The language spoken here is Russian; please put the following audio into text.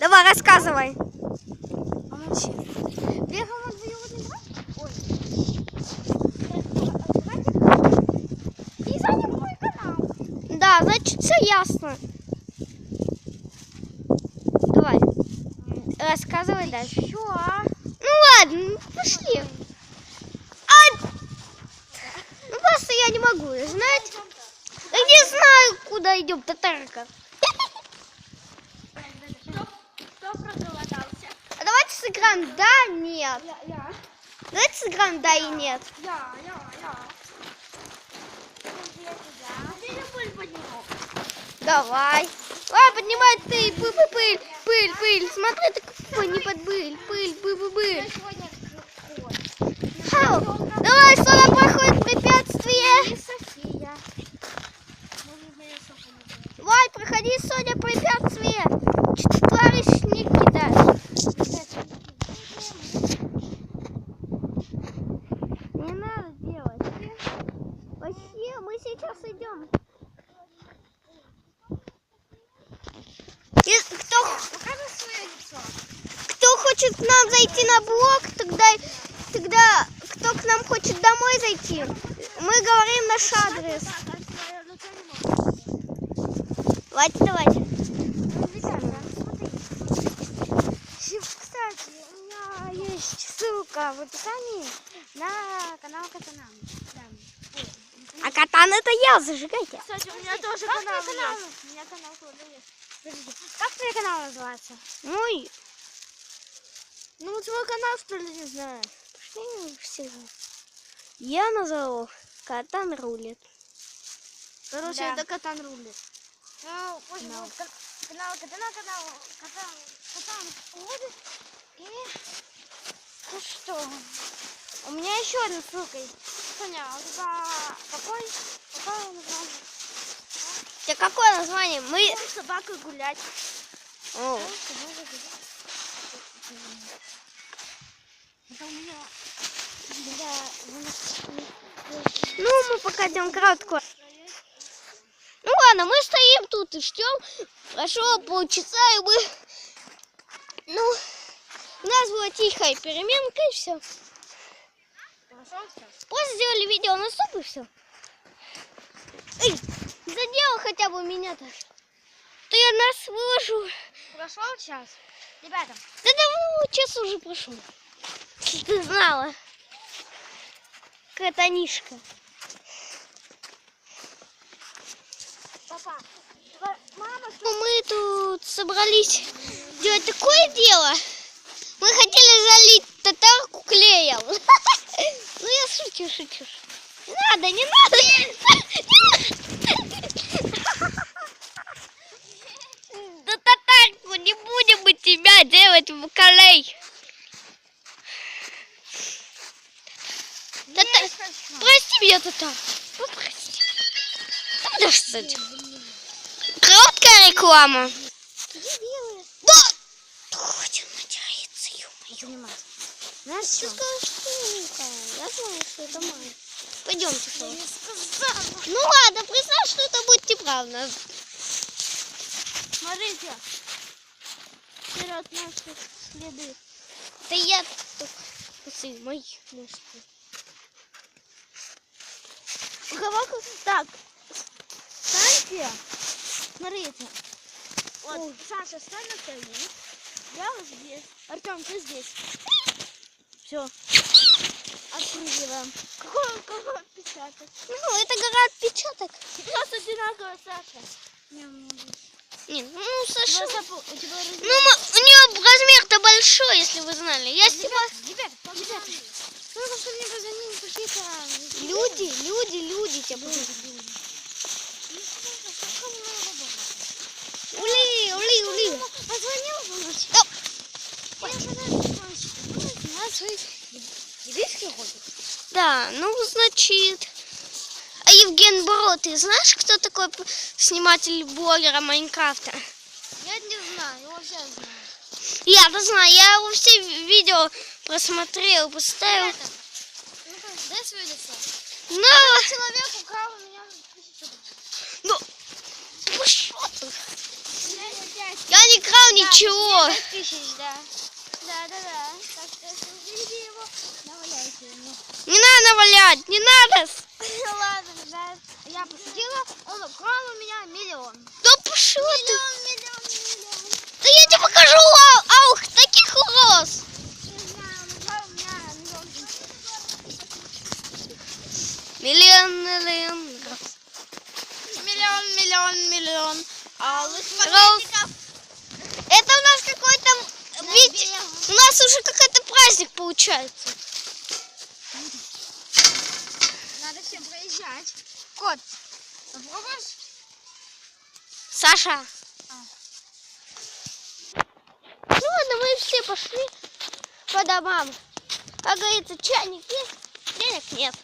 Давай, рассказывай. Помолчи. Приехал мой двоюродный брат. Ой. И занял мой канал. Да, значит, все ясно. Давай. Рассказывай дальше. Чё? Ну ладно, пошли. Ну просто я не могу, знаете? Я не знаю, куда идем, татарка. Кто проголодался? А давайте сыграем да, нет. Я. Давайте сыграем да и нет. Я. Ты не пыль поднимал. Давай. Ладно, поднимай ты, пыль. Смотри, ты не под пыль. Я сегодня ход. Хау. Давай, сюда проходит препятствие. София. Давай, проходи, Соня, препятствие. Что ты творишь, Никита? Не надо делать. Вообще, мы сейчас идем. Покажи свое лицо. Кто хочет к нам зайти на блог, тогда кто к нам хочет домой зайти, мы говорим наш адрес. Давайте. Кстати, у меня есть ссылка в описании на канал Катана. А катан это я, зажигайте. Кстати, у меня тоже канал есть. У меня канал тоже есть. Подожди, как твой канал называется? Мой. Ну, твой канал, что ли, не знаешь? Я назову Катан рулит. Короче, Да. это Катан рулит. Ну, пусть будет канал Катан рулит. И ну что? У меня еще одна ссылка есть. Соня, у тебя какое название? У тебя какое название? Мы... С собакой гулять. О. Это у меня... Ну, мы пока идем кратко. Ну ладно, мы стоим тут и ждем. Прошло полчаса, и мы... Ну, у нас была тихая переменка, и все. Просто сделали видео на стоп, и все. Эй, задел хотя бы меня-то. То я нас выложу. Прошел час? Ребята. Да давно час уже прошел. Если ты знала. Катанишка. Папа, мама... Мы тут собрались делать такое дело. Мы хотели залить татарку клеем. Ну я шучу. Не надо. Да татарку не будем мы тебя делать в клей. Прости меня, татар. Прости. Подожди. Короткая реклама. Да! Хоть он матерится, ё-моё. Знаешь, Ты что? сказала, что умненькая. Я знаю, что это мать. Пойдемте. Я не сказала. Ну ладно, представь, что это будет неправда. Смотрите. Вперед наши следы. Да я тут мои мышцы. Так, станьте. Смотрите. Вот, Саша, стань на колени. Я вот здесь. Артем, ты здесь. Все. Открываем. Какой отпечаток? Ну, это гора отпечаток. У нас одинаковая Саша. Нет, ну, Саша... У тебя размер. Ну, у нее размер-то большой, если вы знали. Я Ребята, только что мне позвонили какие-то... Люди тебя будут. Ули. Позвонил, значит. Да, ну, значит... А Евген Бро, ты знаешь, кто такой сниматель блогера Майнкрафта? Я не знаю, его все знают. Я-то знаю, я его все видео просмотрел, поставил. Ребята, ну-ка, дай свое лицо. Но... Человек украл у меня 1000 рублей. Ну, что ты? 5. Я не крал ничего. 5 тысяч, да. Да. Так что если увидите его, наваляйте ему. Не надо валять, не надо. Ладно, ребят. Я посадила, он украл у меня 1 000 000. Да пошел ты. Миллион. Да я тебе покажу, аух, таких роз. Не знаю, он украл у меня 1 000 000. Миллион. Миллион. Алых Роз. Это у нас какой-то, ведь у нас уже какой-то праздник получается. Надо всем проезжать. Кот, попробуешь? Саша. Ну ладно, мы все пошли по домам. Как говорится, чайник есть, денег нет.